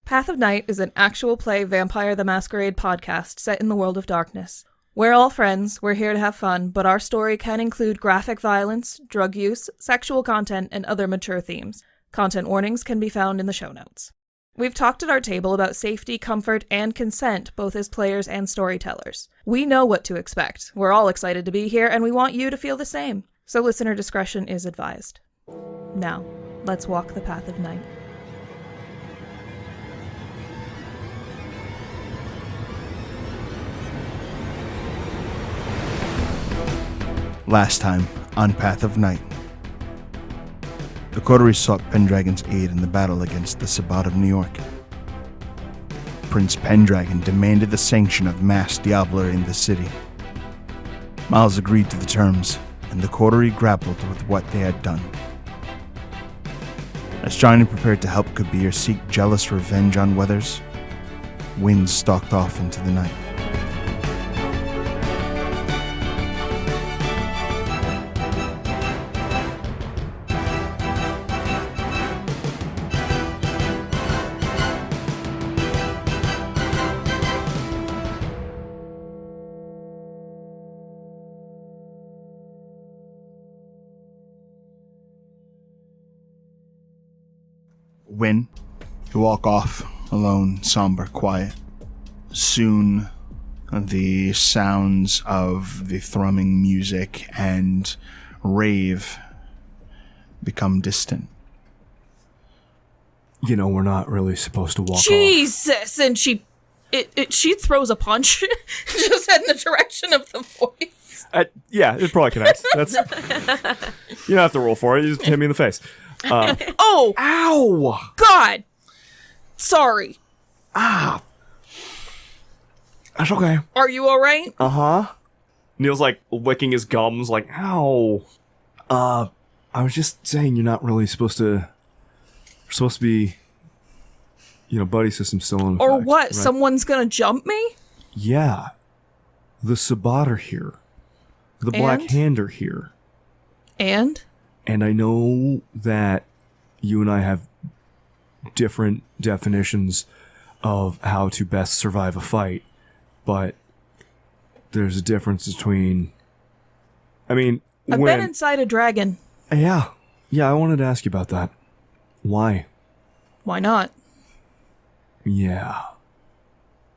Path of Night is an actual play Vampire the Masquerade podcast set in the world of darkness. We're all friends, we're here to have fun, but our story can include graphic violence, drug use, sexual content, and other mature themes. Content warnings can be found in the show notes. We've talked at our table about safety, comfort, and consent, both as players and storytellers. We know what to expect. We're all excited to be here, and we want you to feel the same. So listener discretion is advised. Now, let's walk the path of night. Last time on Path of Night. The Coterie sought Pendragon's aid in the battle against the Sabbat of New York. Prince Pendragon demanded the sanction of mass diablerie in the city. Miles agreed to the terms, and the Coterie grappled with what they had done. As Johnny prepared to help Kabir seek jealous revenge on Weathers, Wynn stalked off into the night. Wynn, you walk off, alone, somber, quiet. Soon, the sounds of the thrumming music and rave become distant. You know, we're not really supposed to walk Jesus! And she throws a punch just in the direction of the voice. Yeah, it probably connects. That's you don't have to roll for it. You just hit me in the face. Oh! Ow! God! Sorry. Ah. That's okay. Are you alright? Uh-huh. Neil's like licking his gums like, ow. I was just saying you're not really supposed to... You're supposed to be... You know, buddy system still in effect. Or what? Right? Someone's gonna jump me? Yeah. The Sabbat are here. The Black Hand are here. And I know that you and I have different definitions of how to best survive a fight, but there's a difference between... I mean, I've been inside a dragon. Yeah, I wanted to ask you about that. Why? Why not? Yeah.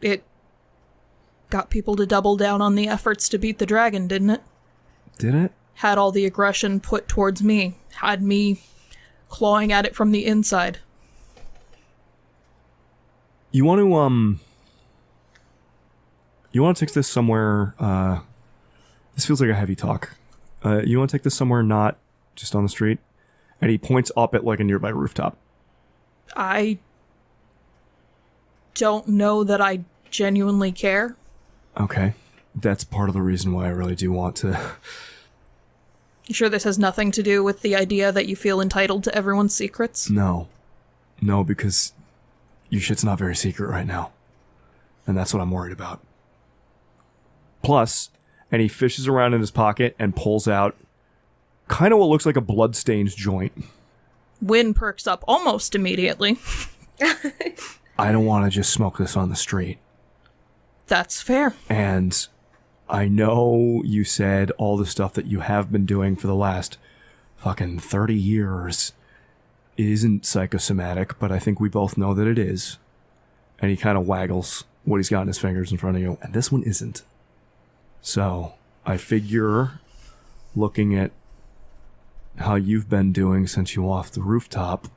It got people to double down on the efforts to beat the dragon, didn't it? Did it? Had all the aggression put towards me. Had me clawing at it from the inside. You want to take this somewhere, this feels like a heavy talk. You want to take this somewhere not just on the street? And he points up at like a nearby rooftop. I don't know that I genuinely care. Okay. That's part of the reason why I really do want to... You sure this has nothing to do with the idea that you feel entitled to everyone's secrets? No, because your shit's not very secret right now. And that's what I'm worried about. Plus, and he fishes around in his pocket and pulls out kind of what looks like a bloodstained joint. Wynn perks up almost immediately. I don't want to just smoke this on the street. That's fair. And I know you said all the stuff that you have been doing for the last fucking 30 years isn't psychosomatic, but I think we both know that it is. And he kind of waggles what he's got in his fingers in front of you, and this one isn't. So, I figure, looking at how you've been doing since you off the rooftop,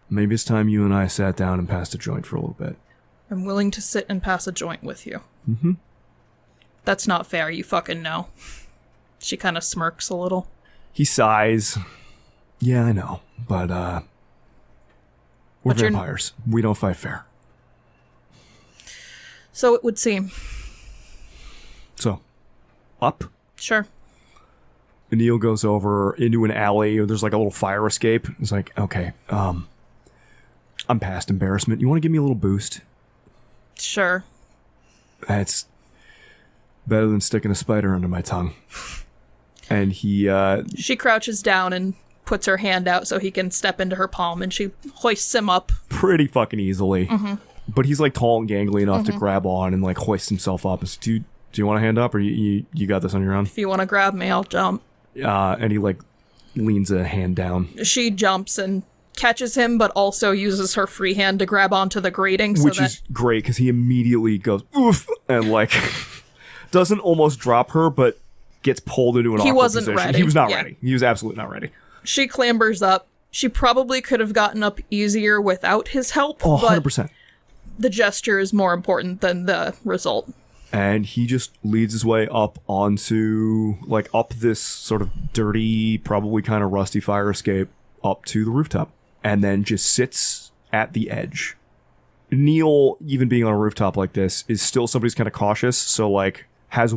maybe it's time you and I sat down and passed a joint for a little bit. I'm willing to sit and pass a joint with you. Mm-hmm. That's not fair, you fucking know. She kind of smirks a little. He sighs. Yeah, I know, but, we're vampires. We don't fight fair. So it would seem. So, up? Sure. Neil goes over into an alley. There's like a little fire escape. He's like, okay, I'm past embarrassment. You want to give me a little boost? Sure. That's better than sticking a spider under my tongue. And he, She crouches down and puts her hand out so he can step into her palm, and she hoists him up. Pretty fucking easily. But he's like tall and gangly enough to grab on and like hoist himself up. And says, do you want a hand up, or you got this on your own? If you want to grab me, I'll jump. And he like leans a hand down. She jumps and catches him, but also uses her free hand to grab onto the grating. Which is great, because he immediately goes, oof, and like doesn't almost drop her, but gets pulled into an awkward wasn't position. ready. He was not ready. He was absolutely not ready. She clambers up. She probably could have gotten up easier without his help, Oh, but 100%. the gesture is more important than the result. And he just leads his way up onto, like, up this sort of dirty, probably kind of rusty fire escape up to the rooftop. And then just sits at the edge. Neil, even being on a rooftop like this, is still somebody who's kind of cautious. So, like, has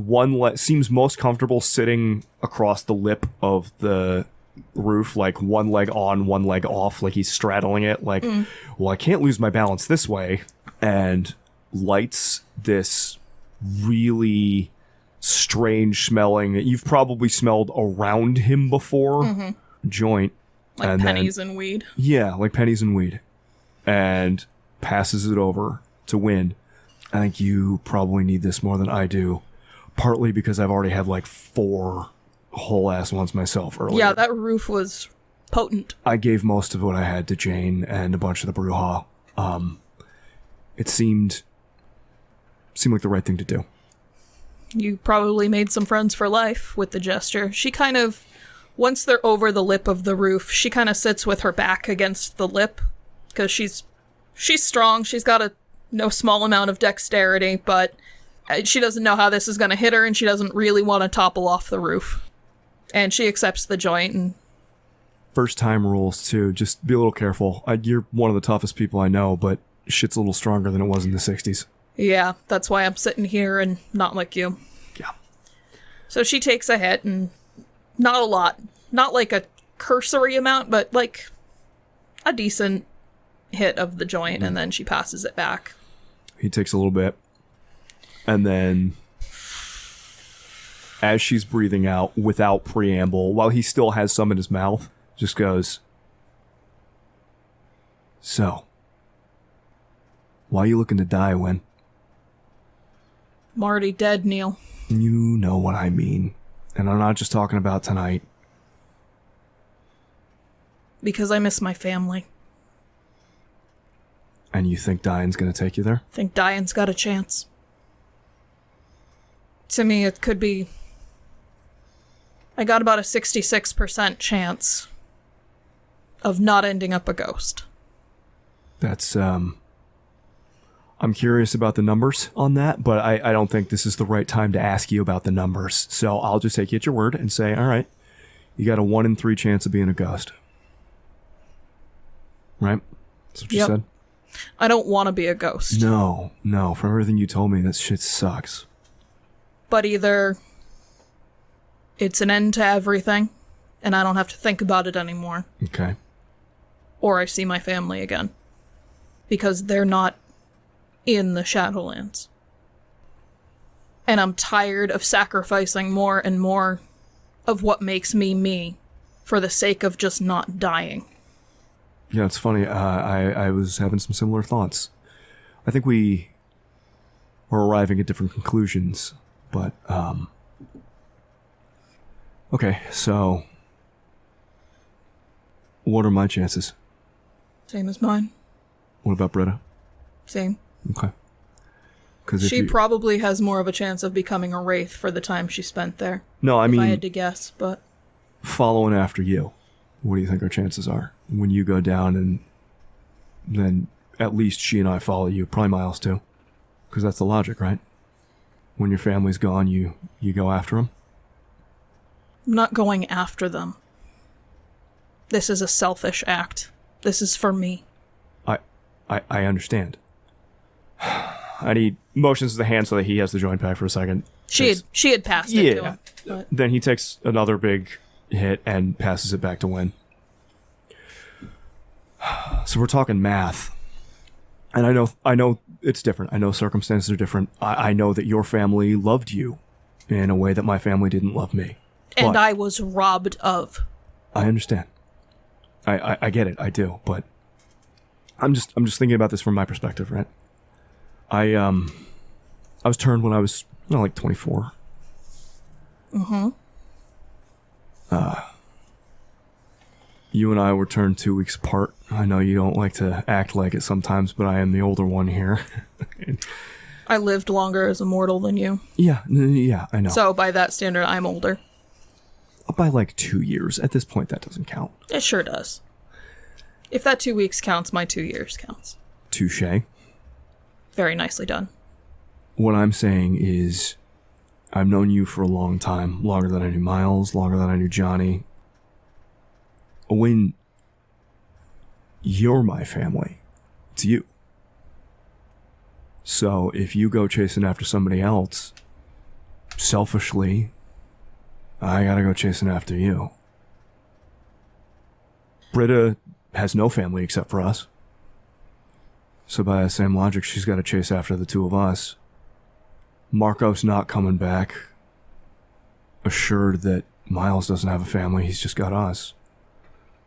seems most comfortable sitting across the lip of the roof, like one leg on, one leg off, like he's straddling it. Like, well, I can't lose my balance this way. And lights this really strange smelling that you've probably smelled around him before joint. Like and pennies and weed. Yeah, like pennies and weed. And passes it over to Wynn. I think you probably need this more than I do. Partly because I've already had like 4 whole ass ones myself earlier. Yeah, that roof was potent. I gave most of what I had to Jane and a bunch of the brouhaha. It seemed like the right thing to do. You probably made some friends for life with the gesture. She kind of, once they're over the lip of the roof, she kind of sits with her back against the lip, because she's strong. She's got no small amount of dexterity, but she doesn't know how this is going to hit her, and she doesn't really want to topple off the roof. And she accepts the joint. And first time rules too. Just be a little careful. You're one of the toughest people I know, but shit's a little stronger than it was in the 60s. Yeah, that's why I'm sitting here and not like you. Yeah. So she takes a hit, and not a lot. Not like a cursory amount, but like a decent hit of the joint, and then she passes it back. He takes a little bit, and then as she's breathing out without preamble, while he still has some in his mouth, just goes, "So, why are you looking to die, Wynn?" I'm already dead, Neil. You know what I mean. And I'm not just talking about tonight. Because I miss my family. And you think dying's gonna take you there? I think dying's got a chance. To me, it could be... I got about a 66% chance of not ending up a ghost. That's, I'm curious about the numbers on that, but I don't think this is the right time to ask you about the numbers. So I'll just take you at your word and say, all right, you got a 1 in 3 chance of being a ghost. Right? That's what you said? I don't want to be a ghost. No. From everything you told me, that shit sucks. But either it's an end to everything, and I don't have to think about it anymore. Okay. Or I see my family again. Because they're not in the Shadowlands. And I'm tired of sacrificing more and more of what makes me me for the sake of just not dying. Yeah, it's funny. I was having some similar thoughts. I think we were arriving at different conclusions, but, okay, so what are my chances? Same as mine. What about Britta? Same. Okay. Because she probably has more of a chance of becoming a wraith for the time she spent there. No, I mean, if I had to guess, but following after you, what do you think our chances are when you go down, and then at least she and I follow you? Probably Miles too, because that's the logic, right? When your family's gone, you go after them. I'm not going after them. This is a selfish act. This is for me. I understand. And he motions the hand so that he has the joint pack for a second. She had passed it to him. But Then he takes another big hit and passes it back to Wynn. So we're talking math. And I know it's different. I know circumstances are different. I know that your family loved you in a way that my family didn't love me. And But I was robbed of. I understand. I get it, I do, but I'm just thinking about this from my perspective, right? I was turned when I was like 24. Mm-hmm. You and I were turned 2 weeks apart. I know you don't like to act like it sometimes, but I am the older one here. I lived longer as a mortal than you. Yeah, I know. So by that standard, I'm older. By like 2 years. At this point, that doesn't count. It sure does. If that 2 weeks counts, my 2 years counts. Touché. Very nicely done. What I'm saying is, I've known you for a long time. Longer than I knew Miles, longer than I knew Johnny. When you're my family, it's you. So if you go chasing after somebody else, selfishly, I gotta go chasing after you. Britta has no family except for us. So by the same logic, she's gotta chase after the two of us. Marco's not coming back, assured that Miles doesn't have a family, he's just got us.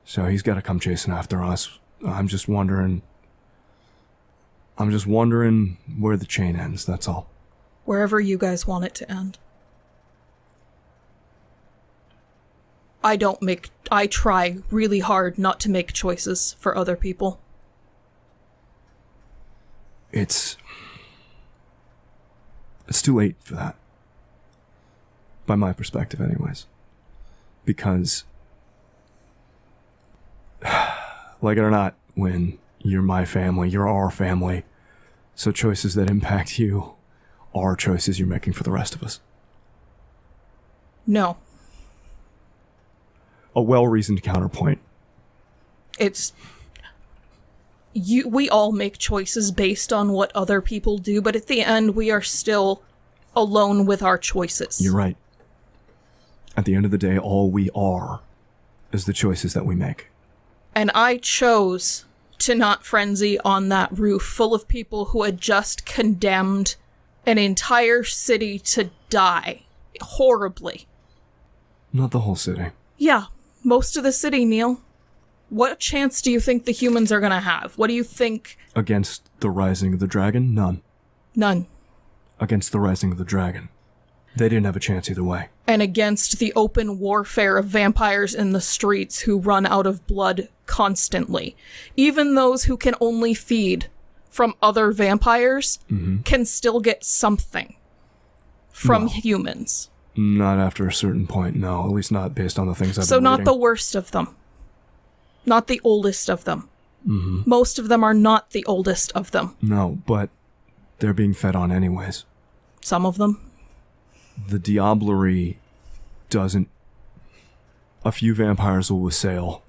So he's gotta come chasing after us. I'm just wondering where the chain ends, that's all. Wherever you guys want it to end. I try really hard not to make choices for other people. It's too late for that. By my perspective, anyways. Because, like it or not, when you're my family, you're our family. So choices that impact you are choices you're making for the rest of us. No. A well-reasoned counterpoint. We all make choices based on what other people do, but at the end, we are still alone with our choices. You're right. At the end of the day, all we are is the choices that we make. And I chose to not frenzy on that roof full of people who had just condemned an entire city to die horribly. Not the whole city. Yeah, most of the city, Neil. What chance do you think the humans are gonna have? What do you think? Against the rising of the dragon? None. None. Against the rising of the dragon. They didn't have a chance either way. And against the open warfare of vampires in the streets who run out of blood constantly. Even those who can only feed from other vampires can still get something from humans. Not after a certain point, no. At least not based on the things I've been So not reading. the worst of them. Not the oldest of them. Most of them are not the oldest of them. No, but they're being fed on anyways. Some of them. The diablerie doesn't... A few vampires will wassail.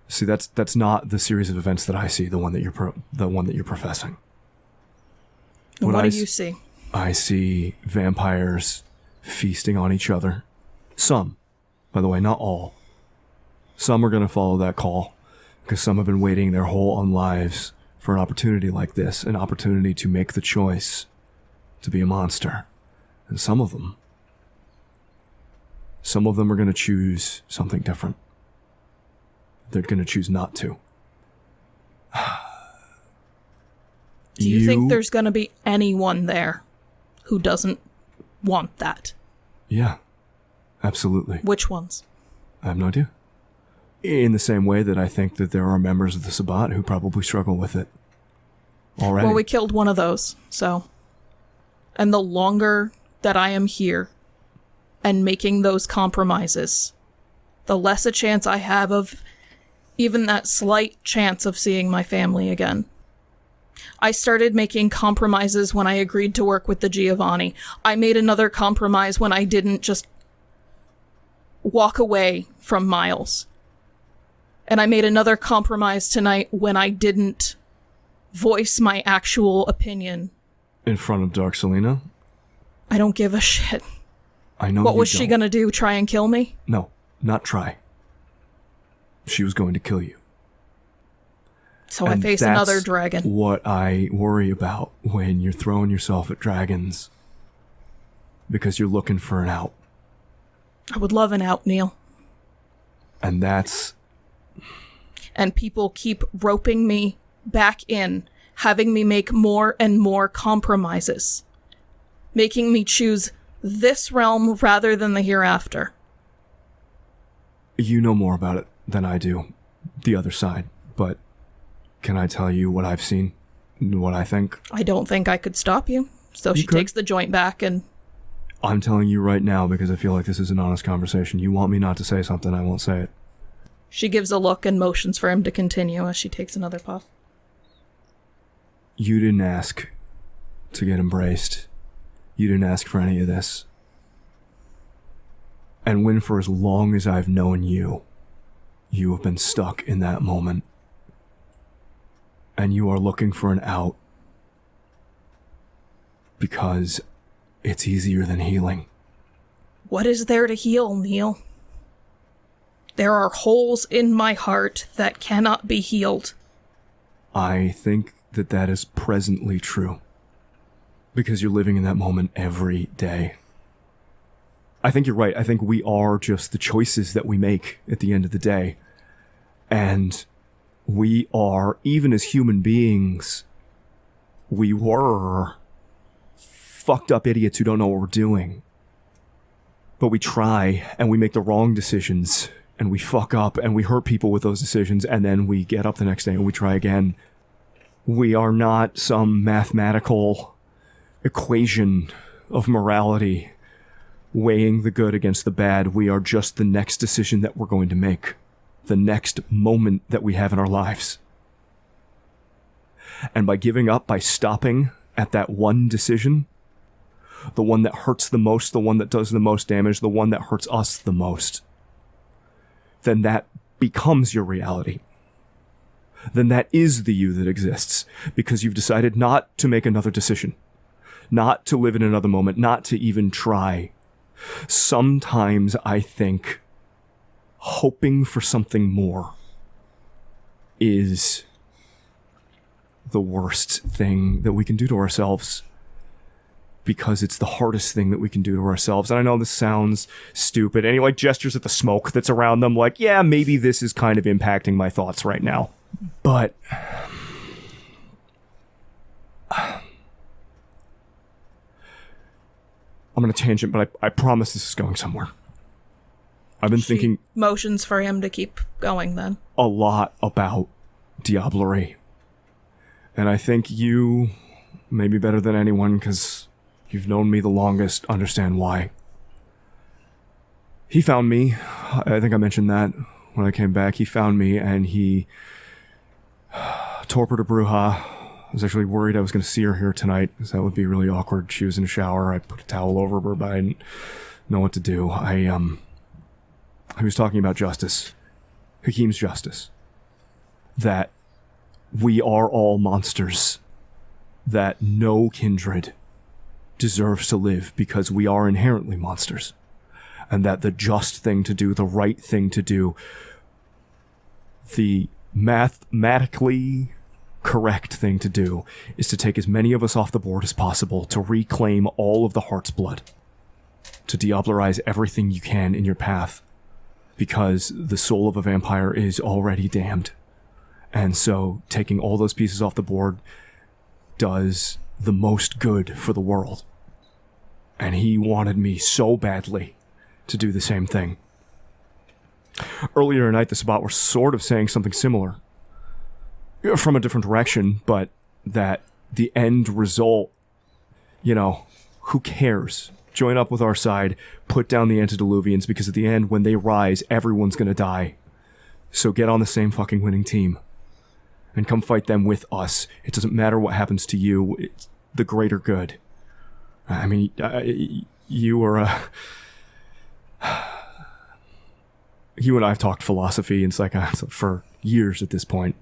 See, that's not the series of events that I see, the one that you're professing. And what do you see? I see vampires feasting on each other. Some, by the way, not all. Some are going to follow that call, because some have been waiting their whole lives for an opportunity like this, an opportunity to make the choice to be a monster. And some of them are going to choose something different. They're going to choose not to. Do you think there's going to be anyone there who doesn't want that? Yeah, absolutely. Which ones? I have no idea. In the same way that I think that there are members of the Sabbat who probably struggle with it already. Well, we killed one of those, so. And the longer that I am here and making those compromises, the less a chance I have of even that slight chance of seeing my family again. I started making compromises when I agreed to work with the Giovanni. I made another compromise when I didn't just walk away from Miles. And I made another compromise tonight when I didn't voice my actual opinion. In front of Dark Selena? I don't give a shit. I know. What was she gonna do? Try and kill me? No, not try. She was going to kill you. So I face another dragon. What I worry about when you're throwing yourself at dragons, because you're looking for an out. I would love an out, Neil. And that's And people keep roping me back in, having me make more and more compromises, making me choose this realm rather than the hereafter. You know more about it than I do, the other side, but can I tell you what I've seen, what I think? I don't think I could stop you. So she takes the joint back and... I'm telling you right now because I feel like this is an honest conversation. You want me not to say something, I won't say it. She gives a look and motions for him to continue as she takes another puff. You didn't ask to get embraced. You didn't ask for any of this. And Wynn, for as long as I've known you, you have been stuck in that moment. And you are looking for an out. Because it's easier than healing. What is there to heal, Neil? There are holes in my heart that cannot be healed. I think that is presently true. Because you're living in that moment every day. I think you're right. I think we are just the choices that we make at the end of the day. And we are, even as human beings, we were fucked up idiots who don't know what we're doing. But we try, and we make the wrong decisions, and we fuck up, and we hurt people with those decisions, and then we get up the next day and we try again. We are not some mathematical equation of morality weighing the good against the bad. We are just the next decision that we're going to make. The next moment that we have in our lives. And by giving up, by stopping at that one decision, the one that hurts the most, the one that does the most damage, the one that hurts us the most, then that becomes your reality. Then that is the you that exists, because you've decided not to make another decision, not to live in another moment, not to even try. Sometimes I think hoping for something more is the worst thing that we can do to ourselves. Because it's the hardest thing that we can do to ourselves. And I know this sounds stupid. And he like gestures at the smoke that's around them like, yeah, maybe this is kind of impacting my thoughts right now. But I'm on a tangent, but I promise this is going somewhere. I've been thinking motions for him to keep going then. A lot about diablerie. And I think you, maybe better than anyone, because you've known me the longest, understand why. He found me. I think I mentioned that when I came back. He found me and he torpered a Bruja. I was actually worried I was going to see her here tonight, because that would be really awkward. She was in a shower. I put a towel over her, but I didn't know what to do. He was talking about justice. Hakim's justice. That we are all monsters. That no kindred deserves to live because we are inherently monsters. And that the just thing to do, the right thing to do, the mathematically correct thing to do is to take as many of us off the board as possible to reclaim all of the heart's blood. To diablerize everything you can in your path. Because the soul of a vampire is already damned. And so taking all those pieces off the board does the most good for the world. And he wanted me so badly to do the same thing. Earlier tonight, the Sabbat were sort of saying something similar. From a different direction, but that the end result, who cares? Join up with our side, put down the antediluvians, because at the end, when they rise, everyone's gonna die. So get on the same fucking winning team. And come fight them with us. It doesn't matter what happens to you, it's the greater good. I mean, you and I have talked philosophy and psychology for years at this point.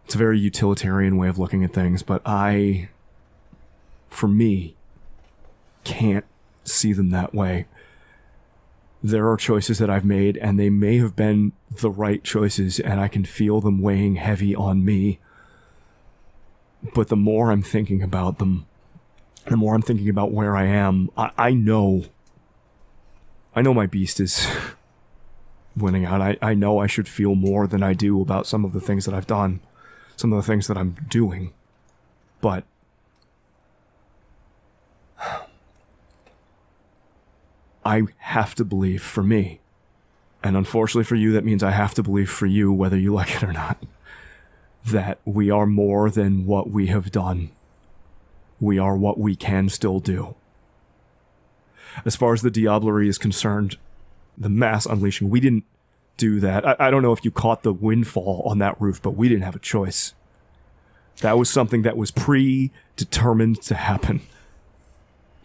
It's a very utilitarian way of looking at things, but for me, can't see them that way. There are choices that I've made, and they may have been the right choices, and I can feel them weighing heavy on me. But the more I'm thinking about them, the more I'm thinking about where I am, I know my beast is winning out. I know I should feel more than I do about some of the things that I've done, some of the things that I'm doing. But I have to believe for me. And unfortunately for you, that means I have to believe for you, whether you like it or not, that we are more than what we have done. We are what we can still do. As far as the diablerie is concerned, the mass unleashing, we didn't do that. I don't know if you caught the windfall on that roof, but we didn't have a choice. That was something that was predetermined to happen.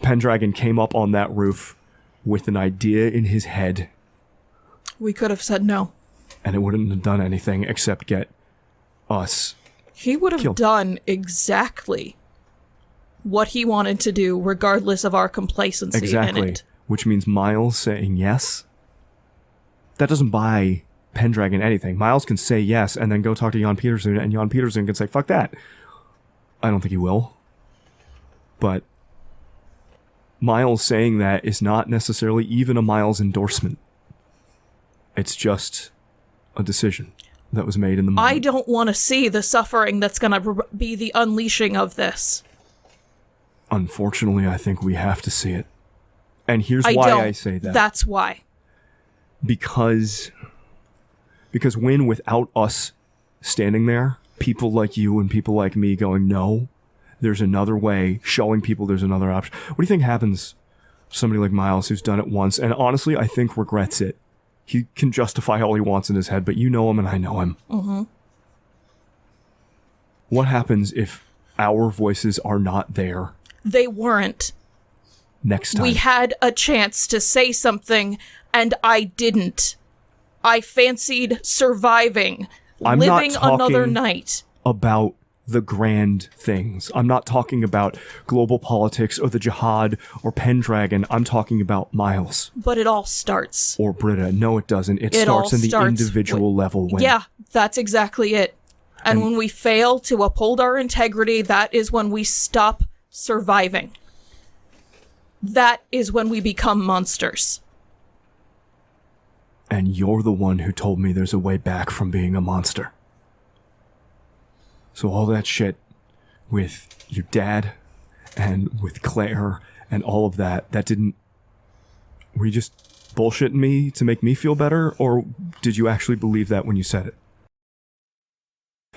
Pendragon came up on that roof with an idea in his head. We could have said no. And it wouldn't have done anything except get us He would have killed. done exactly what he wanted to do, regardless of our complacency Exactly. in it. Which means Miles saying yes. That doesn't buy Pendragon anything. Miles can say yes and then go talk to Jan Peterson, and Jan Peterson can say, fuck that. I don't think he will. But Miles saying that is not necessarily even a Miles endorsement. It's just a decision that was made in the moment. I don't want to see the suffering that's going to be the unleashing of this. Unfortunately, I think we have to see it. And here's why I say that. That's why. Because when without us standing there, people like you and people like me going, no, there's another way, showing people there's another option. What do you think happens to somebody like Miles who's done it once and honestly I think regrets it? He can justify all he wants in his head, but you know him and I know him. Mm-hmm. What happens if our voices are not there? They weren't. Next time. We had a chance to say something, and I didn't. I fancied surviving, I'm living not talking another night. About the grand things. I'm not talking about global politics or the jihad or Pendragon. I'm talking about Miles. But it all starts. Or Britta. No, it doesn't. It It all starts in the starts individual level. When Yeah, that's exactly it. And when we fail to uphold our integrity, that is when we stop surviving. That is when we become monsters. And you're the one who told me there's a way back from being a monster. So all that shit with your dad and with Claire and all of that, that didn't... Were you just bullshitting me to make me feel better? Or did you actually believe that when you said it?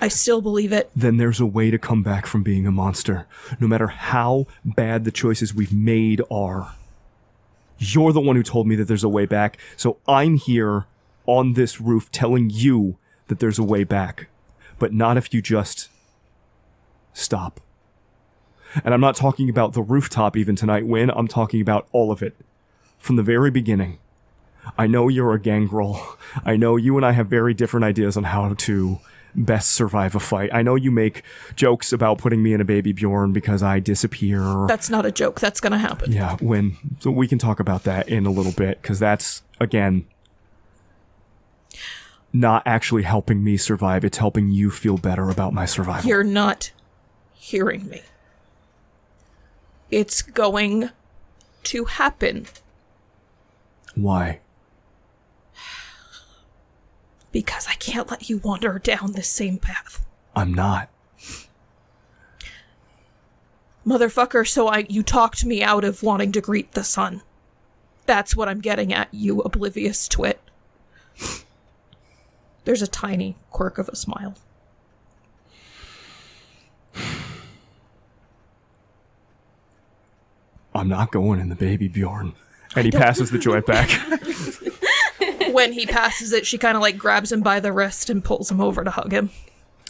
I still believe it. Then there's a way to come back from being a monster. No matter how bad the choices we've made are. You're the one who told me that there's a way back, so I'm here on this roof telling you that there's a way back. But not if you just stop. And I'm not talking about the rooftop even tonight, Wynn. I'm talking about all of it. From the very beginning. I know you're a gangrel. I know you and I have very different ideas on how to best survive a fight. I know you make jokes about putting me in a baby Bjorn because I disappear. That's not a joke. That's going to happen. Yeah, so we can talk about that in a little bit, because that's, again, not actually helping me survive. It's helping you feel better about my survival. You're not hearing me. It's going to happen. Why? Because I can't let you wander down this same path. I'm not. Motherfucker, so you talked me out of wanting to greet the sun. That's what I'm getting at, you oblivious twit. There's a tiny quirk of a smile. I'm not going in the baby Bjorn. And he passes the joint back. When he passes it, she kind of like grabs him by the wrist and pulls him over to hug him.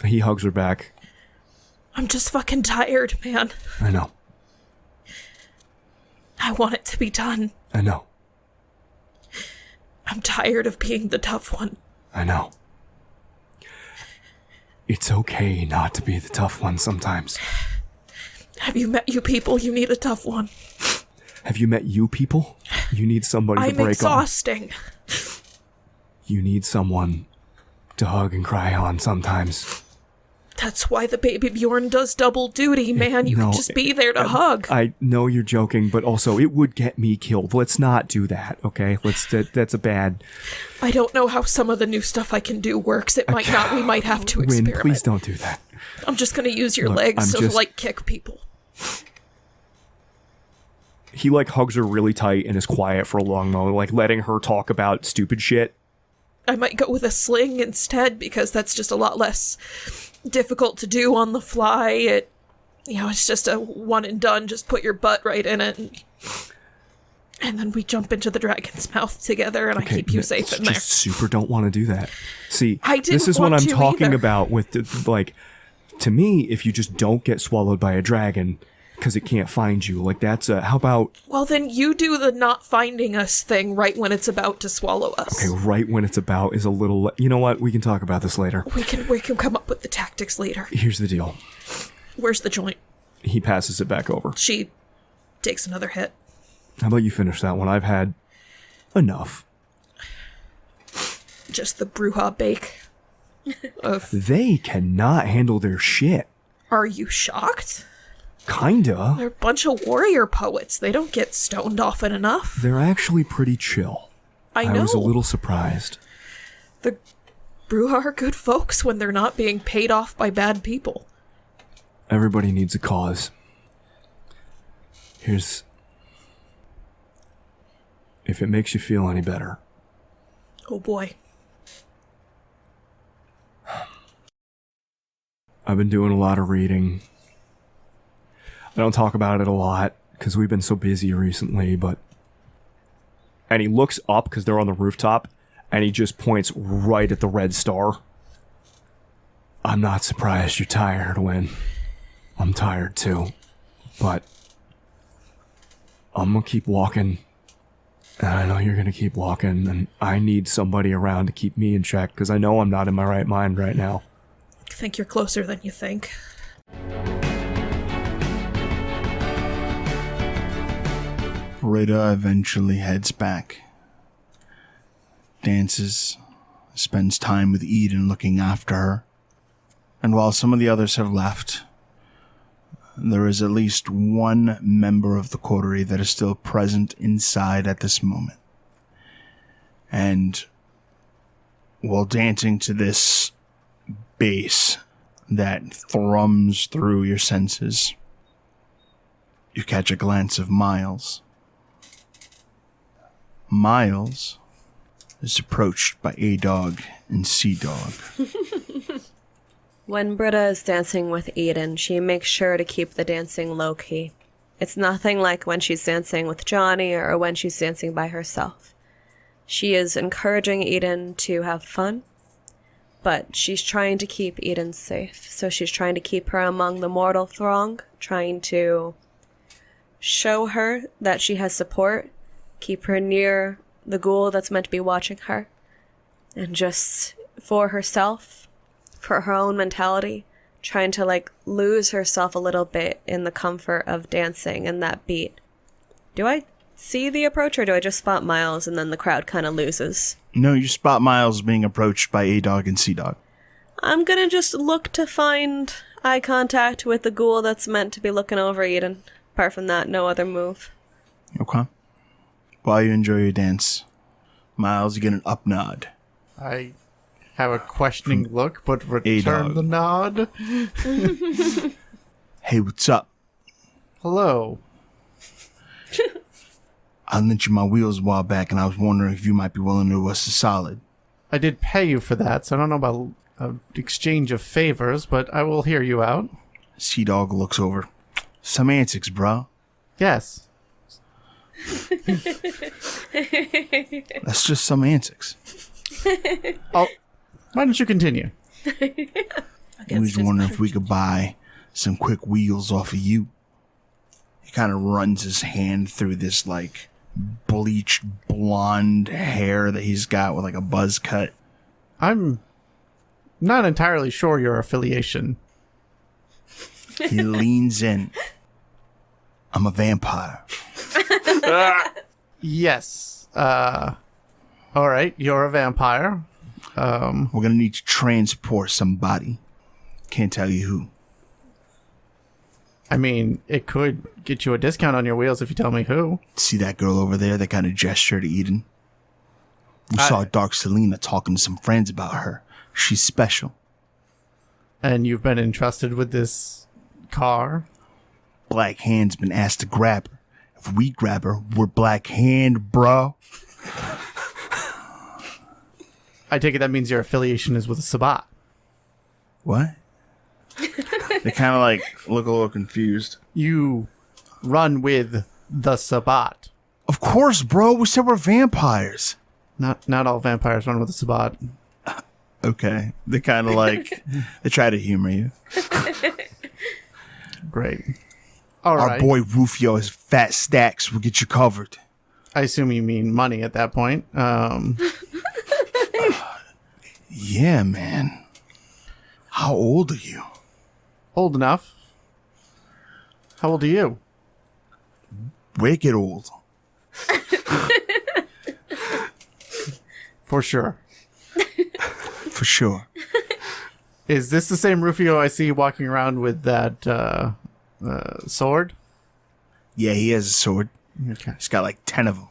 He hugs her back. I'm just fucking tired, man. I know. I want it to be done. I know. I'm tired of being the tough one. I know. It's okay not to be the tough one sometimes. Have you met you people? You need a tough one. Have you met you people? You need somebody to I'm break on. exhausting. You need someone to hug and cry on sometimes. That's why the baby Bjorn does double duty, man. You can just be there to hug. I know you're joking, but also it would get me killed. Let's not do that, okay? That's a bad... I don't know how some of the new stuff I can do works. It might not. We might have to experiment. Wynn, please don't do that. I'm just going to use your legs to, kick people. He, hugs her really tight and is quiet for a long moment, letting her talk about stupid shit. I might go with a sling instead, because that's just a lot less difficult to do on the fly. It's just a one and done. Just put your butt right in it. And then we jump into the dragon's mouth together, and I keep you safe in there. Just super don't want to do that. See, I didn't this is what I'm talking either. about with, to me, if you just don't get swallowed by a dragon because it can't find you, how about... Well, then you do the not finding us thing right when it's about to swallow us. Okay, right when it's about is a little... You know what? We can talk about this later. We can come up with the tactics later. Here's the deal. Where's the joint? He passes it back over. She takes another hit. How about you finish that one? I've had enough. Just the brouhaha bake. They cannot handle their shit. Are you shocked? Kinda. They're a bunch of warrior poets. They don't get stoned often enough. They're actually pretty chill. I know. I was a little surprised. The brouhaha are good folks when they're not being paid off by bad people. Everybody needs a cause. Here's... If it makes you feel any better. Oh boy. I've been doing a lot of reading. I don't talk about it a lot because we've been so busy recently, but... And he looks up because they're on the rooftop and he just points right at the red star. I'm not surprised you're tired, Wynn. I'm tired too. But I'm gonna keep walking. And I know you're gonna keep walking, and I need somebody around to keep me in check because I know I'm not in my right mind right now. I think you're closer than you think. Britta eventually heads back. Dances, spends time with Eden looking after her. And while some of the others have left, there is at least one member of the Coterie that is still present inside at this moment. And while dancing to this bass that thrums through your senses, you catch a glance of Miles. Miles is approached by A-Dog and C-Dog. When Britta is dancing with Eden, she makes sure to keep the dancing low-key. It's nothing like when she's dancing with Johnny or when she's dancing by herself. She is encouraging Eden to have fun, but she's trying to keep Eden safe. So she's trying to keep her among the mortal throng, trying to show her that she has support, keep her near the ghoul that's meant to be watching her, and just for herself, for her own mentality, trying to lose herself a little bit in the comfort of dancing and that beat. Do I see the approach, or do I just spot Miles and then the crowd kind of loses? No, you spot Miles being approached by A-Dog and C-Dog. I'm gonna just look to find eye contact with the ghoul that's meant to be looking over Eden. Apart from that, no other move. Okay. While you enjoy your dance, Miles, you get an up nod. I have a questioning look, but A-Dog. return the nod. Hey, what's up? Hello. I lent you my wheels a while back, and I was wondering if you might be willing to do us a solid. I did pay you for that, so I don't know about an exchange of favors, but I will hear you out. C-Dog looks over. Semantics, bro. Yes. That's just semantics. Oh, why don't you continue? We was wondering if we could buy some quick wheels off of you. He kind of runs his hand through this, bleached blonde hair that he's got with, a buzz cut. I'm not entirely sure your affiliation. He leans in. I'm a vampire. Yes. All right, you're a vampire. We're gonna need to transport somebody. Can't tell you who. I mean, it could get you a discount on your wheels if you tell me who. See that girl over there that kind of gesture to Eden? We saw Dark Selena talking to some friends about her. She's special. And you've been entrusted with this car? Black Hand's been asked to grab her. If we grab her, we're Black Hand, bro. I take it that means your affiliation is with a Sabbat. What? They kind of like look a little confused. You run with the Sabbat. Of course, bro. We said we're vampires. Not all vampires run with a Sabbat. Okay. They kind of like, they try to humor you. Great. All Our right. boy Rufio has fat stacks. We'll get you covered. I assume you mean money at that point. Yeah, man. How old are you? Old enough. How old are you? Wicked old. For sure. For sure. Is this the same Rufio I see walking around with that sword? Yeah, he has a sword. Okay. He's got like 10 of them.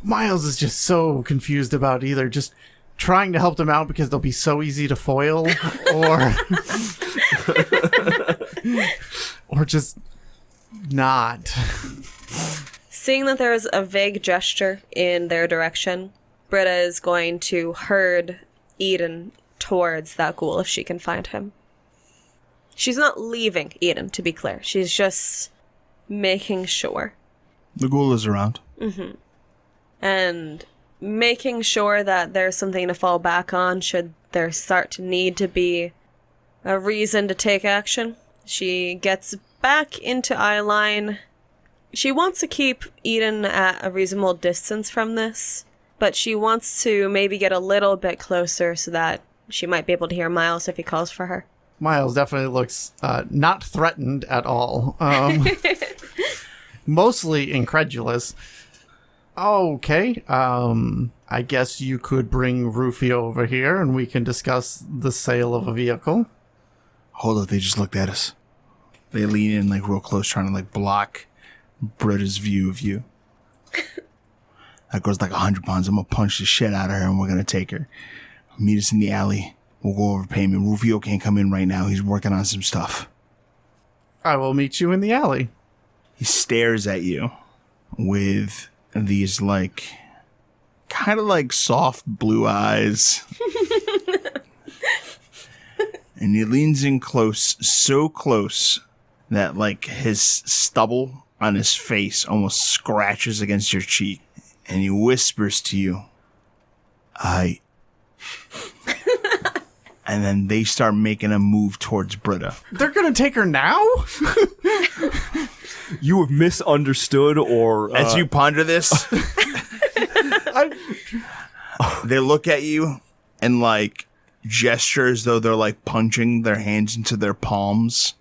Miles is just so confused about either just trying to help them out because they'll be so easy to foil or just not. Seeing that there is a vague gesture in their direction, Britta is going to herd Eden towards that ghoul if she can find him. She's not leaving Eden, to be clear. She's just making sure. The ghoul is around. Mm-hmm. And making sure that there's something to fall back on should there start to need to be a reason to take action. She gets back into eyeline. She wants to keep Eden at a reasonable distance from this, but she wants to maybe get a little bit closer so that she might be able to hear Miles if he calls for her. Miles definitely looks not threatened at all. Mostly incredulous. Okay, I guess you could bring Rufio over here and we can discuss the sale of a vehicle. Hold up, they just looked at us. They lean in like real close, trying to like block Britta's view of you. That girl's like 100 pounds. I'm gonna punch the shit out of her and we're gonna take her. Meet us in the alley. We'll go over payment. Rufio can't come in right now. He's working on some stuff. I will meet you in the alley. He stares at you with these like kind of like soft blue eyes. And he leans in close, so close that like his stubble on his face almost scratches against your cheek. And he whispers to you, and then they start making a move towards Britta. They're gonna take her now? You have misunderstood, or As you ponder this, they look at you and like gesture as though they're like punching their hands into their palms,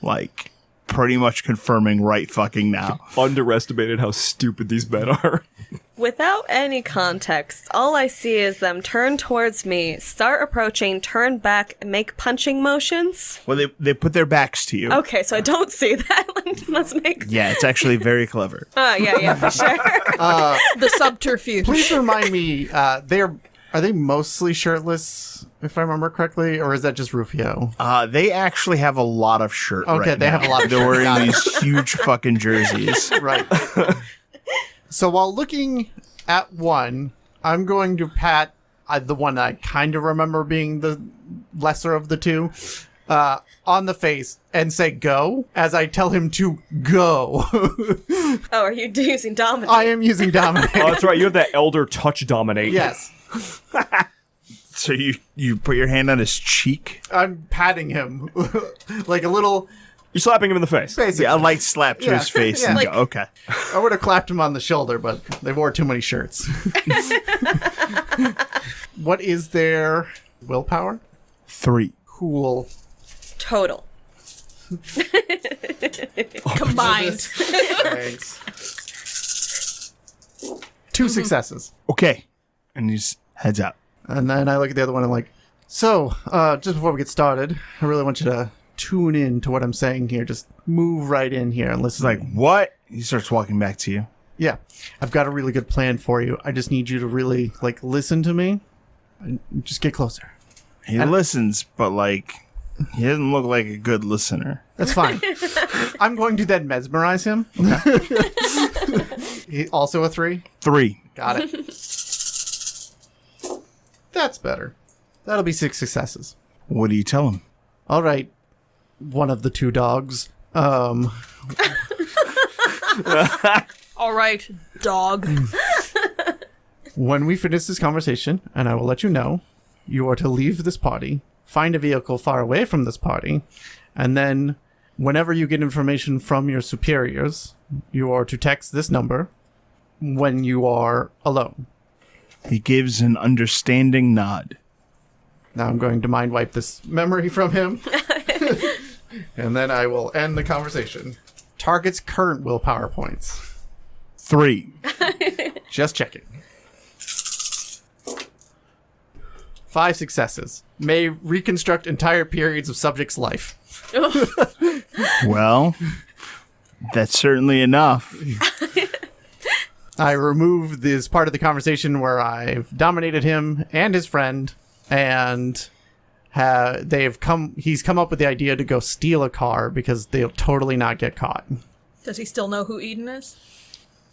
like pretty much confirming right fucking now. underestimated how stupid these men are. Without any context, all I see is them turn towards me, start approaching, turn back, and make punching motions. Well, they put their backs to you. Okay, so I don't see that. Let's make... Yeah, it's actually very clever. yeah, for sure. The subterfuge. Please remind me, are they mostly shirtless, if I remember correctly, or is that just Rufio? They actually have a lot of shirt. Okay, right they now. have a lot of They're shirt. wearing Got it. these huge fucking jerseys. Right. So while looking at one, I'm going to pat the one that I kind of remember being the lesser of the two on the face and say go as I tell him to go. Oh, are you using dominate? I am using dominate. Oh, that's right. You have that elder touch dominate. Yes. So you put your hand on his cheek? I'm patting him like a little... You're slapping him in the face. Basically. Yeah, a light slap to Yeah. his face. Yeah. And Like- go, okay. I would have clapped him on the shoulder, but they wore too many shirts. What is their willpower? 3. Cool. Total. Combined. Thanks. 2 successes. Okay. And he just heads out. And then I look at the other one and like, So, just before we get started, I really want you to tune in to what I'm saying here. Just move right in here and listen. It's like, what? He starts walking back to you. Yeah, I've got a really good plan for you. I just need you to really, listen to me and just get closer. He listens, but, he doesn't look like a good listener. That's fine. I'm going to then mesmerize him. Also a 3? 3. Got it. That's better. That'll be 6 successes. What do you tell him? All right, one of the 2 dogs. All right, dog. When we finish this conversation, and I will let you know, you are to leave this party, find a vehicle far away from this party, and then whenever you get information from your superiors, you are to text this number when you are alone. He gives an understanding nod. Now I'm going to mind wipe this memory from him. And then I will end the conversation. Target's current willpower points. 3. Just checking. 5 successes. May reconstruct entire periods of subject's life. Well, that's certainly enough. I remove this part of the conversation where I've dominated him and his friend, and he's come up with the idea to go steal a car because they'll totally not get caught. Does he still know who Eden is?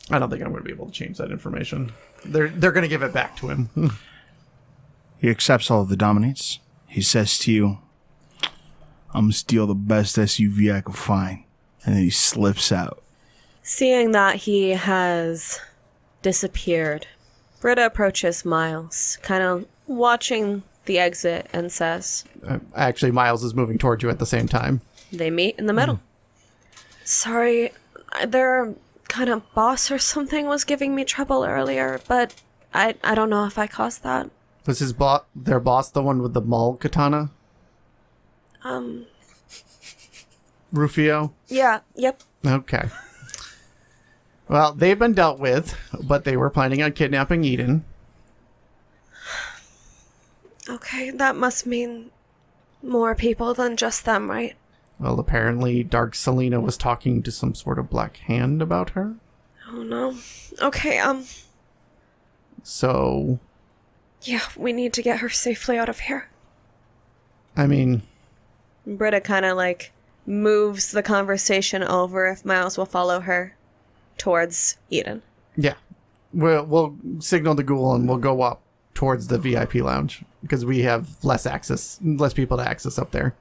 I don't think I'm going to be able to change that information. They're going to give it back to him. He accepts all of the dominates. He says to you, I'm going to steal the best SUV I can find. And then he slips out. Seeing that he has disappeared, Britta approaches Miles, kind of watching the exit, and says, Actually, Miles is moving towards you at the same time. They meet in the middle. Sorry, their kind of boss or something was giving me trouble earlier, but I don't know if I caused that. Was their boss the one with the maul katana? Rufio? Yeah, yep. Okay. Well, they've been dealt with, but they were planning on kidnapping Eden. Okay, that must mean more people than just them, right? Well, apparently Dark Selena was talking to some sort of black hand about her. Oh no. Okay, So, yeah, we need to get her safely out of here. I mean, Britta kind of moves the conversation over if Miles will follow her towards Eden. yeah. We'll signal the ghoul and we'll go up towards the VIP lounge because we have less people to access up there.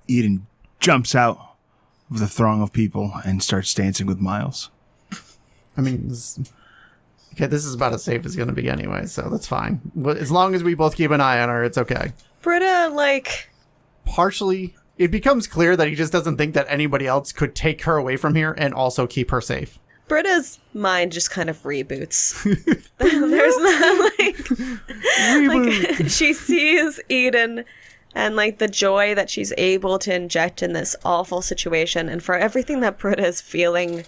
Eden jumps out of the throng of people and starts dancing with Miles. I mean, this is about as safe as going to be anyway, so that's fine. As long as we both keep an eye on her, it's okay. Britta, Partially, it becomes clear that he just doesn't think that anybody else could take her away from here and also keep her safe. Britta's mind just kind of reboots. There's not Reboot. she sees Eden and the joy that she's able to inject in this awful situation, and for everything that Britta is feeling,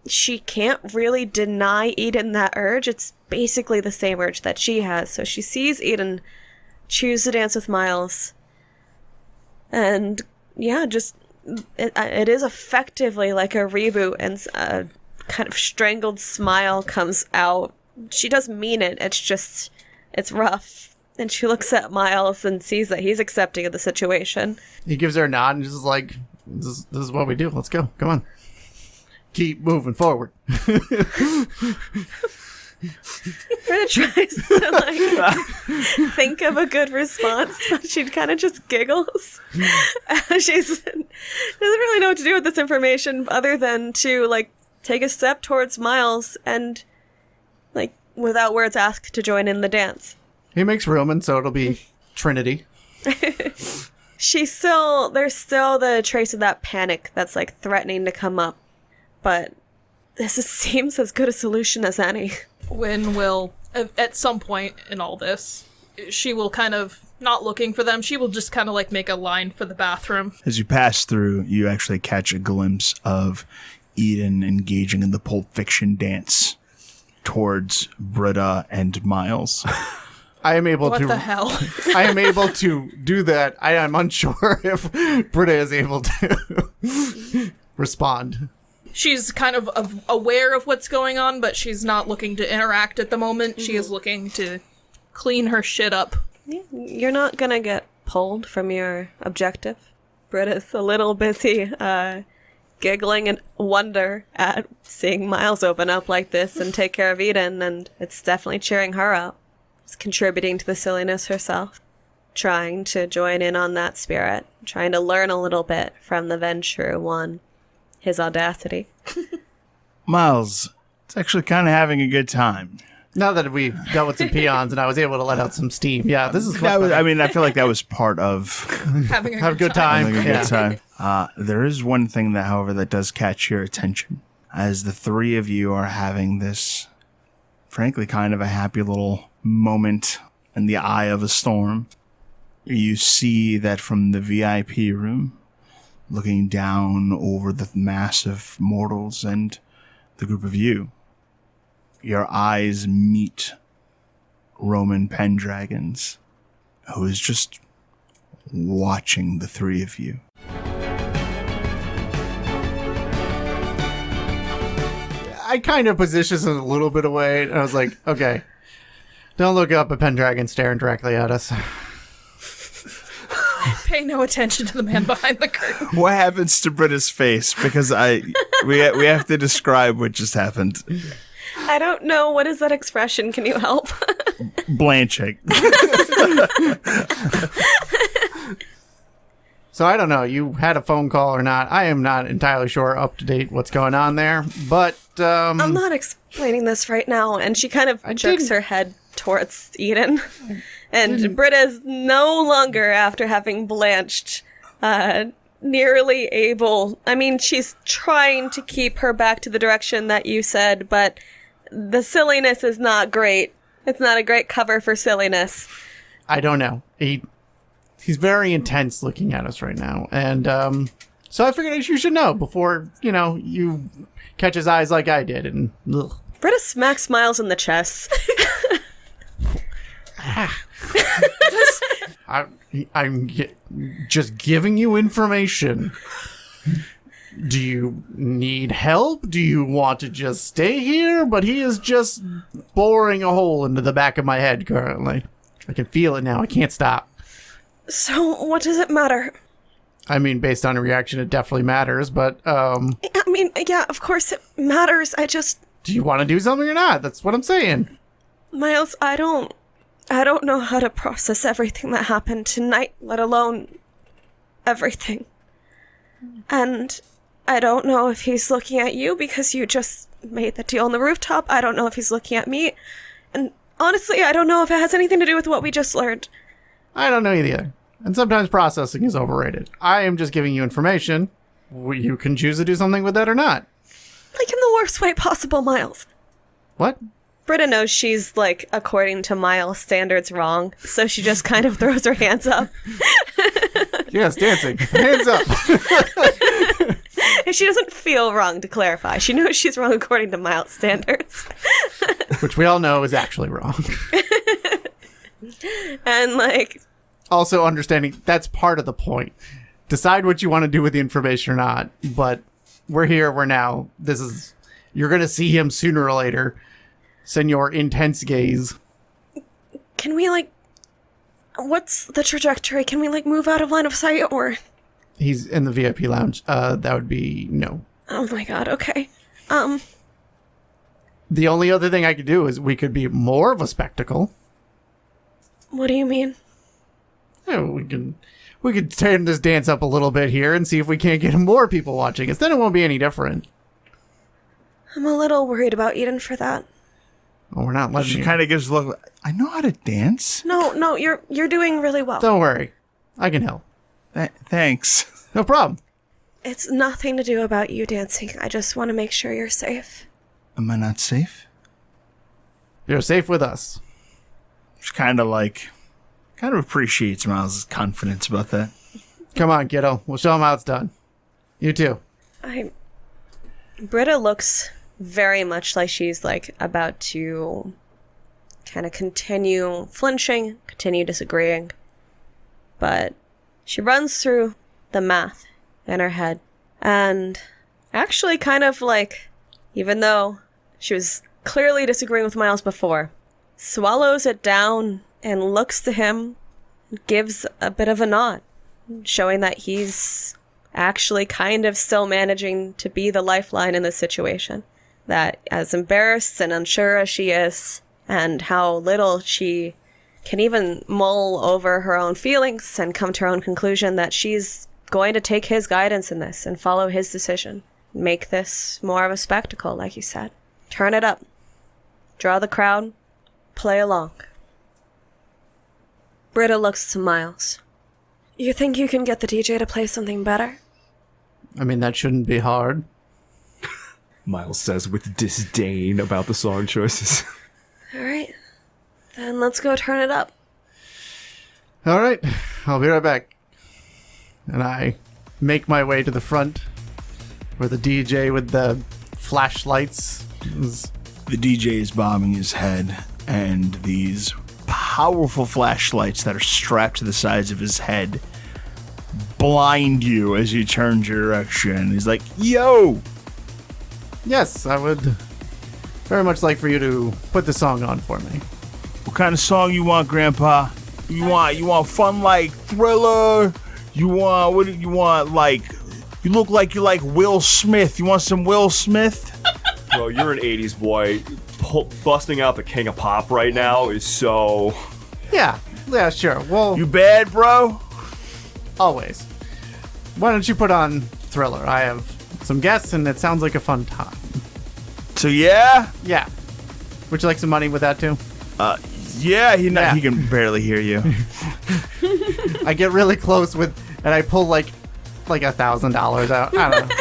she can't really deny Eden that urge. It's basically the same urge that she has. So she sees Eden choose to dance with Miles, and yeah, just it is effectively like a reboot, and a kind of strangled smile comes out. She does mean it. It's rough. And she looks at Miles and sees that he's accepting of the situation. He gives her a nod and just like, this is what we do. Let's go. Come on. Keep moving forward. Britta tries to think of a good response, but she kind of just giggles. She doesn't really know what to do with this information other than to take a step towards Miles and without words ask to join in the dance. He makes room, and so it'll be Trinity. There's still the trace of that panic that's threatening to come up, but seems as good a solution as any. Wynn will, at some point in all this, she will kind of, not looking for them, she will just kind of make a line for the bathroom. As you pass through, you actually catch a glimpse of Eden engaging in the Pulp Fiction dance towards Britta and Miles. I am able What to. the hell? I am able to do that. I am unsure if Britta is able to respond. She's kind of aware of what's going on, but she's not looking to interact at the moment. She is looking to clean her shit up. You're not gonna get pulled from your objective. Britta's a little busy giggling in wonder at seeing Miles open up like this and take care of Eden, and it's definitely cheering her up. It's contributing to the silliness herself, trying to join in on that spirit, trying to learn a little bit from the venture who won his audacity. Miles, it's actually kind of having a good time. Now that we dealt with some peons and I was able to let out some steam. Yeah, this is I feel like that was part of Having a have a good time. having a Yeah. good time. There is one thing that, however, that does catch your attention. As the three of you are having this, frankly, kind of a happy little moment in the eye of a storm, you see that from the VIP room, looking down over the mass of mortals and the group of you, your eyes meet Roman Pendragon's, who is just watching the three of you. I kind of positioned a little bit away, and I was like, okay, don't look up at Pendragon staring directly at us. Pay no attention to the man behind the curtain. What happens to Britta's face? Because we have to describe what just happened. I don't know. What is that expression? Can you help? Blanching. So I don't know. You had a phone call or not. I am not entirely sure up to date what's going on there. But I'm not explaining this right now. And she kind of jerks her head towards Eden. And Britta's no longer, after having blanched, nearly able. I mean, she's trying to keep her back to the direction that you said, but the silliness is not great. It's not a great cover for silliness. I don't know. He's very intense looking at us right now. And so I figured you should know before, you catch his eyes like I did. And ugh. Britta smacks Miles in the chest. I'm just giving you information. Do you need help? Do you want to just stay here? But he is just boring a hole into the back of my head currently. I can feel it now. I can't stop. So, what does it matter? I mean, based on a reaction, it definitely matters, but, I mean, yeah, of course it matters. do you want to do something or not? That's what I'm saying. Miles, I don't know how to process everything that happened tonight, let alone everything. And I don't know if he's looking at you because you just made the deal on the rooftop. I don't know if he's looking at me. And honestly, I don't know if it has anything to do with what we just learned. I don't know either. And sometimes processing is overrated. I am just giving you information. You can choose to do something with that or not. Like in the worst way possible, Miles. What? Britta knows she's, like, according to Miles' standards, wrong, so she just kind of throws her hands up. Yes, dancing. Hands up. She doesn't feel wrong, to clarify. She knows she's wrong according to Miles' standards. Which we all know is actually wrong. And, like... Also understanding that's part of the point. Decide what you want to do with the information or not, but we're here, we're now. You're going to see him sooner or later. Senor Intense Gaze. Can we, like... What's the trajectory? Can we, like, move out of line of sight, or... He's in the VIP lounge. That would be no. Oh my god, okay. The only other thing I could do is we could be more of a spectacle. What do you mean? Yeah, we could turn this dance up a little bit here and see if we can't get more people watching us. Then it won't be any different. I'm a little worried about Eden for that. Oh, we're not letting She you. kind of gives a look. I know how to dance. No, you're doing really well. Don't worry. I can help. Thanks. No problem. It's nothing to do about you dancing. I just want to make sure you're safe. Am I not safe? You're safe with us. She kind of appreciates Miles' confidence about that. Come on, kiddo. We'll show him how it's done. You too. Britta looks very much like she's, like, about to kind of continue flinching, continue disagreeing. But she runs through the math in her head and actually kind of like, even though she was clearly disagreeing with Miles before, swallows it down and looks to him, gives a bit of a nod, showing that he's actually kind of still managing to be the lifeline in this situation. That as embarrassed and unsure as she is, and how little she can even mull over her own feelings and come to her own conclusion, that she's going to take his guidance in this and follow his decision. Make this more of a spectacle, like you said. Turn it up. Draw the crowd. Play along. Britta looks to Miles. You think you can get the DJ to play something better? I mean, that shouldn't be hard. Miles says with disdain about the song choices. All right. Then let's go turn it up. All right, I'll be right back. And I make my way to the front where the DJ with the flashlights is. The DJ is bobbing his head, and these powerful flashlights that are strapped to the sides of his head blind you as you turn your direction. He's like, yo! Yes, I would very much like for you to put the song on for me. What kind of song you want, Grandpa? You want fun like Thriller? You want like, you look like you like Will Smith. You want some Will Smith? Bro, you're an 80s boy. Busting out the king of pop right now is so... Yeah, sure. Well, You bad, bro? always. Why don't you put on Thriller? I have some guests, and it sounds like a fun time. So yeah? Yeah. Would you like some money with that, too? Yeah, he can barely hear you. I get really close and I pull like $1,000 out. I don't know.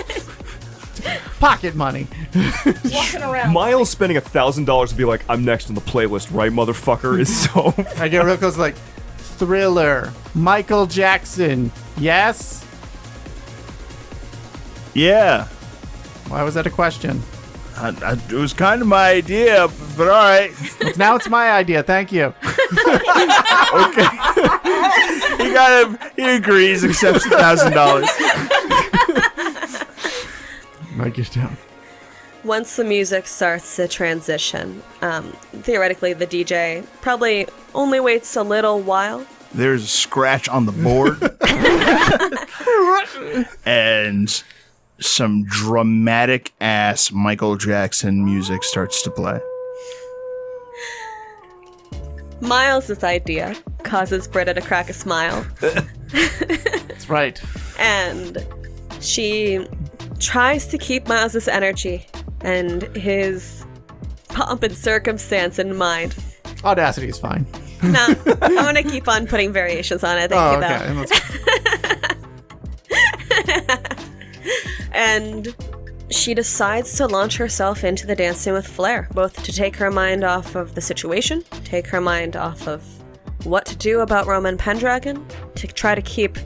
Pocket money. Walking around. Miles spending $1,000 to be like, I'm next on the playlist, right, motherfucker, is so... I get real close, like, Thriller, Michael Jackson, yes? Yeah. Why was that a question? It was kind of my idea, but all right. Now it's my idea, thank you. Okay. He agrees, accepts $1,000. I get down. Once the music starts to transition, theoretically the DJ probably only waits a little while. There's a scratch on the board. And some dramatic ass Michael Jackson music starts to play. Miles' idea causes Britta to crack a smile. That's right. And she tries to keep Miles' energy and his pomp and circumstance in mind. Audacity is fine. No, I'm gonna keep on putting variations on it. Thank you, though. And she decides to launch herself into the dancing with flair, both to take her mind off of the situation, take her mind off of what to do about Roman Pendragon, to try to keep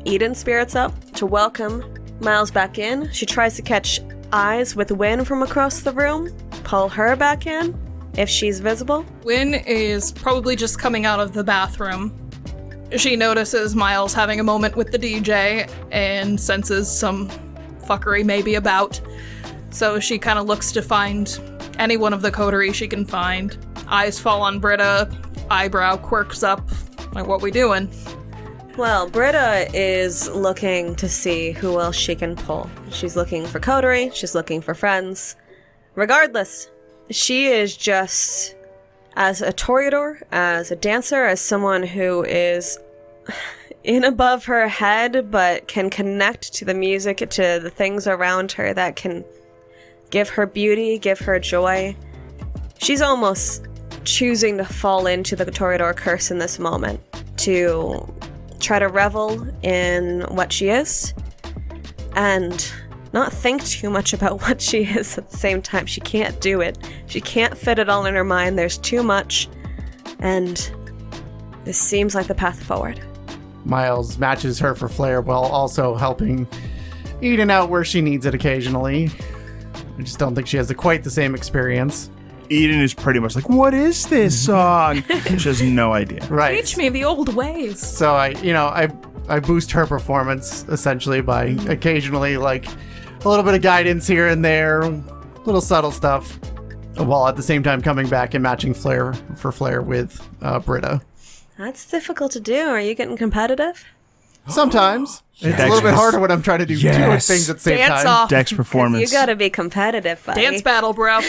Eden's spirits up, to welcome Miles back in. She tries to catch eyes with Wynn from across the room, pull her back in, if she's visible. Wynn is probably just coming out of the bathroom. She notices Miles having a moment with the DJ and senses some fuckery may be about. So she kind of looks to find any one of the coterie she can find. Eyes fall on Britta, eyebrow quirks up. Like, what we doing? Well, Britta is looking to see who else she can pull. She's looking for coterie, she's looking for friends. Regardless, she is just, as a toreador, as a dancer, as someone who is in above her head but can connect to the music, to the things around her that can give her beauty, give her joy. She's almost choosing to fall into the toreador curse in this moment, to try to revel in what she is and not think too much about what she is at the same time. She can't do it. She can't fit it all in her mind. There's too much, and this seems like the path forward. Miles matches her for flair while also helping Eden out where she needs it occasionally. I just don't think she has quite the same experience. Eden is pretty much like, what is this song? She has no idea. Right. Teach me the old ways. So I boost her performance essentially by occasionally like a little bit of guidance here and there, little subtle stuff, while at the same time coming back and matching flair with Britta. That's difficult to do. Are you getting competitive? Sometimes. It's a Dex little bit was- harder when I'm trying to do two things at the same Dance time. off. Dex performance. You gotta be competitive, buddy. Dance battle, bro.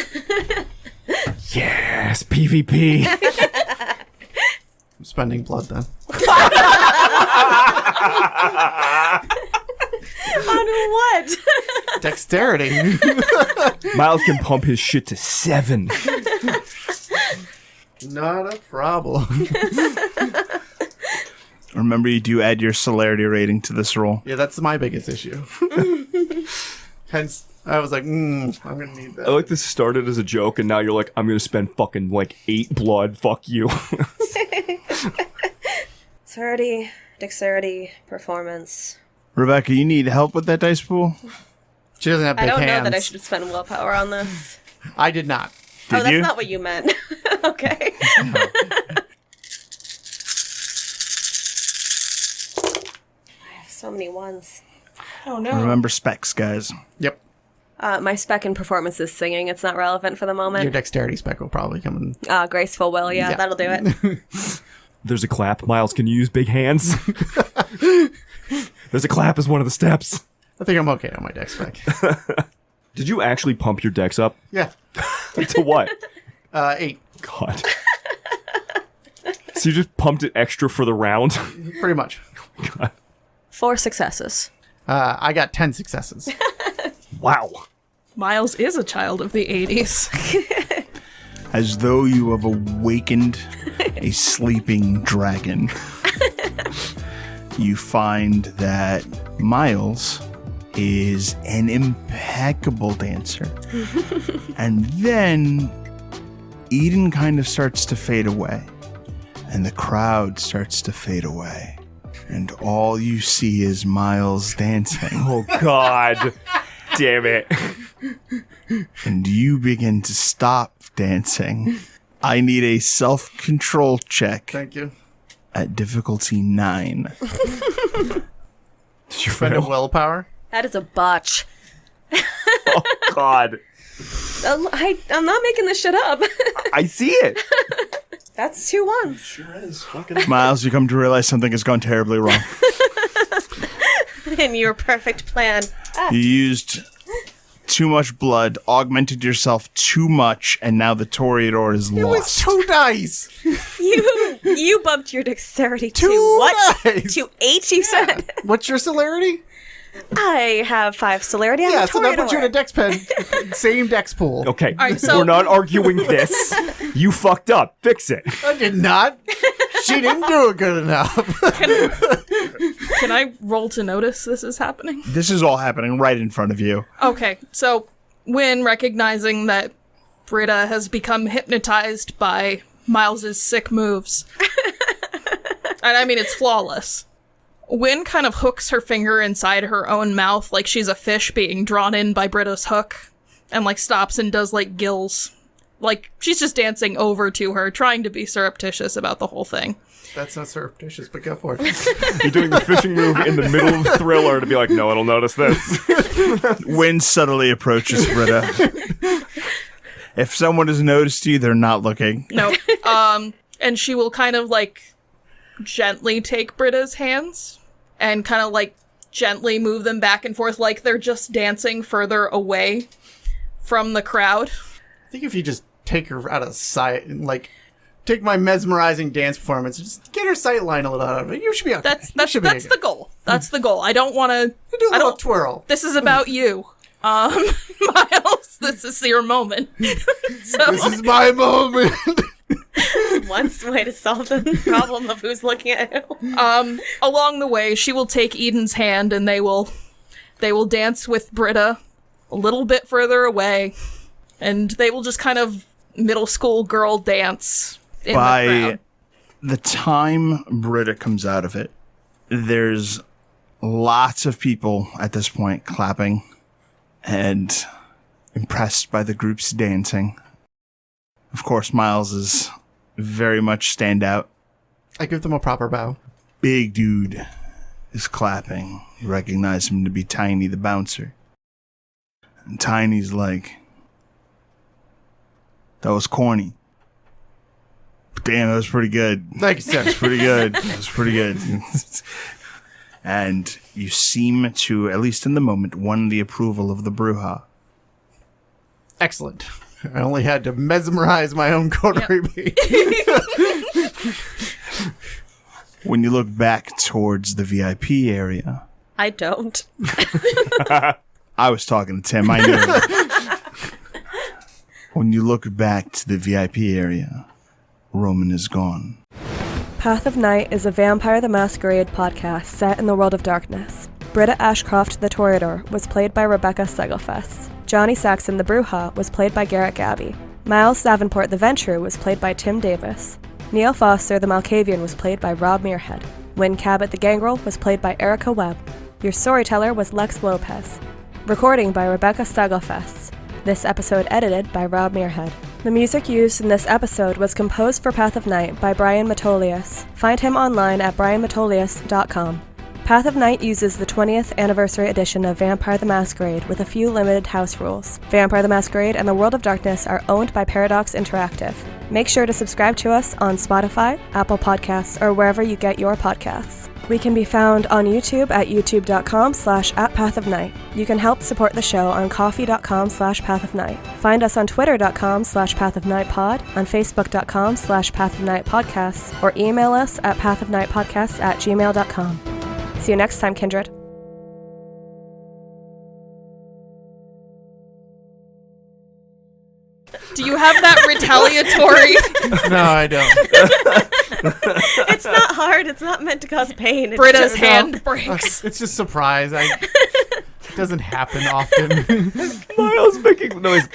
Yes, PvP. I'm spending blood then. On what? Dexterity. Miles can pump his shit to 7. Not a problem. Remember, you do add your celerity rating to this roll. Yeah, that's my biggest issue. Hence, I was like, I'm gonna need that. I like this started as a joke, and now you're like, I'm gonna spend fucking like 8 blood. Fuck you. Dexterity, performance. Rebecca, you need help with that dice pool? She doesn't have big I don't hands. know that I should spend willpower on this. I did not. Did That's you? not what you meant. Okay. I have so many ones. Oh no. Remember specs, guys. Yep. My spec in performance is singing. It's not relevant for the Your moment. dexterity spec will probably come in. Graceful will, yeah, that'll do it. There's a clap. Miles, can you use big hands? There's a clap as one of the steps. I think I'm okay on my dex spec. Did you actually pump your dex up? Yeah. To what? 8. God. So you just pumped it extra for the round? Pretty much. God. 4 successes. I got 10 successes. Wow. Miles is a child of the 80s. As though you have awakened a sleeping dragon. You find that Miles is an impeccable dancer. And then Eden kind of starts to fade away. And the crowd starts to fade away. And all you see is Miles dancing. Oh, God. Damn it. And you begin to stop dancing. I need a self-control check Thank you. at difficulty 9. Did you Spend a fail? willpower. That is a botch. Oh, God. I'm not making this shit up. I see it. That's 2 ones. Sure is. Fucking Miles, you come to realize something has gone terribly wrong. In your perfect plan. You used too much blood, augmented yourself too much, and now the Toreador is It was lost. 2 dice. You bumped your dexterity to 2 what? dice. To 8, you said? What's your celerity? I have 5 celerity. I'm Yeah, a so that puts you in a Toreador. dex pen. Same dex pool. Okay, right, so- we're not arguing this. You fucked up. Fix it. I did not. She didn't do it good enough. Can I roll to notice this is happening? This is all happening right in front of you. Okay, so Wynn, recognizing that Britta has become hypnotized by Miles's sick moves, and I mean it's flawless, Wynn kind of hooks her finger inside her own mouth like she's a fish being drawn in by Britta's hook, and like stops and does like gills. Like she's just dancing over to her, trying to be surreptitious about the whole thing. That's not surreptitious, but go for it. You're doing the fishing move in the middle of Thriller to be like, no one will notice this. Wynn subtly approaches Britta. If someone has noticed you, they're not looking. No. And she will kind of like gently take Britta's hands and kind of like gently move them back and forth like they're just dancing further away from the crowd. I think if you just take her out of sight and like take my mesmerizing dance performance, just get her sight line a little out of it. You should be okay. That's the goal. That's the goal. I don't want to. Do a I little don't. twirl. This is about you, Miles. This is your moment. So This is my moment. One way to solve the problem of who's looking at who. along the way, she will take Eden's hand and they will dance with Britta a little bit further away, and they will just kind of middle school girl dance in the By crowd. the time Britta comes out of it, there's lots of people at this point clapping and impressed by the group's dancing. Of course, Miles is very much standout. I give them a proper bow. Big dude is clapping. You recognize him to be Tiny the bouncer. And Tiny's like, that was corny. But damn, that was pretty good. Thank you, sir. That was pretty good. That was pretty good. And you seem to, at least in the moment, won the approval of the Bruja. Excellent. I only had to mesmerize my own coterie. When you look back towards the VIP area, I don't. I was talking to Tim, I knew. When you look back to the VIP area, Roman is gone. Path of Night is a Vampire the Masquerade podcast set in the world of darkness. Britta Ashcroft the Toreador was played by Rebecca Steigelfest. Johnny Saxon the Bruja was played by Garrett Gabbey. Miles Davenport the Venture was played by Tim Davis. Neil Foster the Malkavian was played by Rob Muirhead. Wynn Cabot the Gangrel was played by Erika Webb. Your storyteller was Lex Lopez. Recording by Rebecca Steigelfest. This episode edited by Rob Muirhead. The music used in this episode was composed for Path of Night by Brian Metolious. Find him online at brianmetolious.com. Path of Night uses the 20th anniversary edition of Vampire the Masquerade with a few limited house rules. Vampire the Masquerade and the World of Darkness are owned by Paradox Interactive. Make sure to subscribe to us on Spotify, Apple Podcasts, or wherever you get your podcasts. We can be found on YouTube at youtube.com/@pathofnight. You can help support the show on coffee.com/pathofnight. Find us on twitter.com/pathofnightpod, on facebook.com/pathofnightpodcasts, or email us at pathofnightpodcasts@gmail.com. See you next time, Kindred. Do you have that retaliatory? No, I don't. It's not hard. It's not meant to cause pain. It's Britta's just- hand breaks. It's just surprise. It doesn't happen often. Miles making noise.